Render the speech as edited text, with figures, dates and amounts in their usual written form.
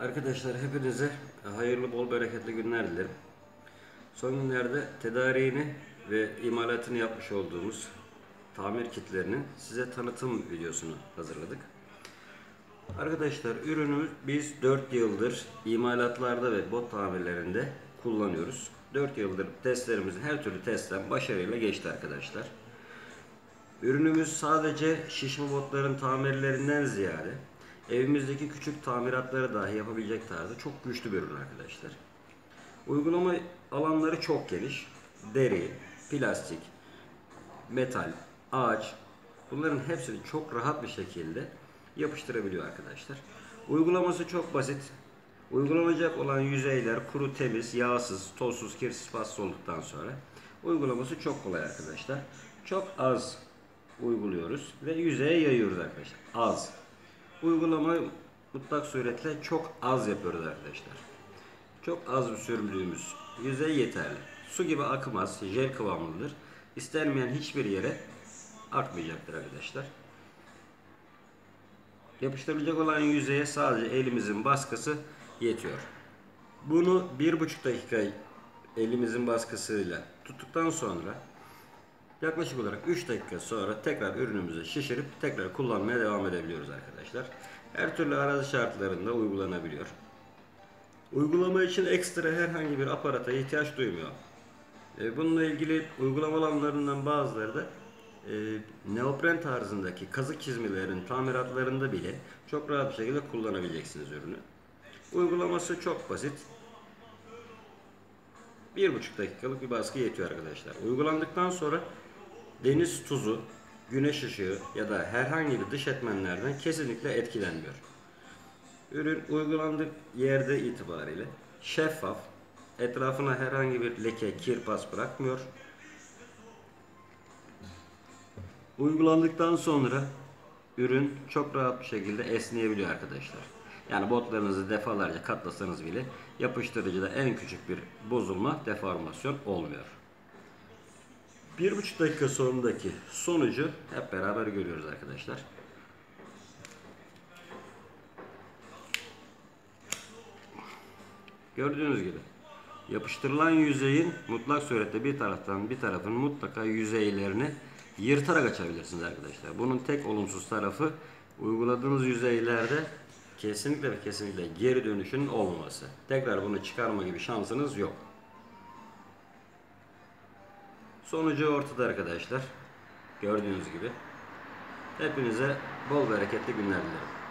Arkadaşlar hepinize hayırlı, bol, bereketli günler dilerim. Son günlerde tedariğini ve imalatını yapmış olduğumuz tamir kitlerinin size tanıtım videosunu hazırladık. Arkadaşlar ürünü biz 4 yıldır imalatlarda ve bot tamirlerinde kullanıyoruz. 4 yıldır testlerimizin her türlü testten başarıyla geçti arkadaşlar. Ürünümüz sadece şişme botların tamirlerinden ziyade evimizdeki küçük tamiratları dahi yapabilecek tarzda çok güçlü bir ürün arkadaşlar. Uygulama alanları çok geniş. Deri, plastik, metal, ağaç, bunların hepsini çok rahat bir şekilde yapıştırabiliyor arkadaşlar. Uygulaması çok basit. Uygulanacak olan yüzeyler kuru, temiz, yağsız, tozsuz, kirsiz, passız olduktan sonra uygulaması çok kolay arkadaşlar. Çok az uyguluyoruz ve yüzeye yayıyoruz arkadaşlar. Az. Uygulamayı mutlak suretle çok az yapıyoruz arkadaşlar. Çok az bir sürümlüğümüz yüzey yeterli. Su gibi akmaz, jel kıvamlıdır. İstenmeyen hiçbir yere akmayacaktır arkadaşlar. Yapıştırılacak olan yüzeye sadece elimizin baskısı yetiyor. Bunu 1,5 dakika elimizin baskısıyla tuttuktan sonra yaklaşık olarak 3 dakika sonra tekrar ürünümüzü şişirip tekrar kullanmaya devam edebiliyoruz arkadaşlar. Her türlü arazi şartlarında uygulanabiliyor. Uygulama için ekstra herhangi bir aparata ihtiyaç duymuyor. Bununla ilgili uygulama alanlarından bazıları da neopren tarzındaki kazık çizmelerinin tamiratlarında bile çok rahat bir şekilde kullanabileceksiniz ürünü. Uygulaması çok basit. 1,5 dakikalık bir baskı yetiyor arkadaşlar. Uygulandıktan sonra deniz tuzu, güneş ışığı ya da herhangi bir dış etmenlerden kesinlikle etkilenmiyor. Ürün uygulandığı yerde itibariyle şeffaf, etrafına herhangi bir leke, kir, pas bırakmıyor. Uygulandıktan sonra ürün çok rahat bir şekilde esneyebiliyor arkadaşlar. Yani botlarınızı defalarca katlasanız bile yapıştırıcıda en küçük bir bozulma, deformasyon olmuyor. 1,5 dakika sonundaki sonucu hep beraber görüyoruz arkadaşlar. Gördüğünüz gibi yapıştırılan yüzeyin mutlak surette bir taraftan bir tarafın mutlaka yüzeylerini yırtarak açabilirsiniz arkadaşlar. Bunun tek olumsuz tarafı uyguladığınız yüzeylerde kesinlikle ve kesinlikle geri dönüşün olmaması. Tekrar bunu çıkarma gibi şansınız yok. Sonucu ortada arkadaşlar. Gördüğünüz gibi. Hepinize bol bereketli günler dilerim.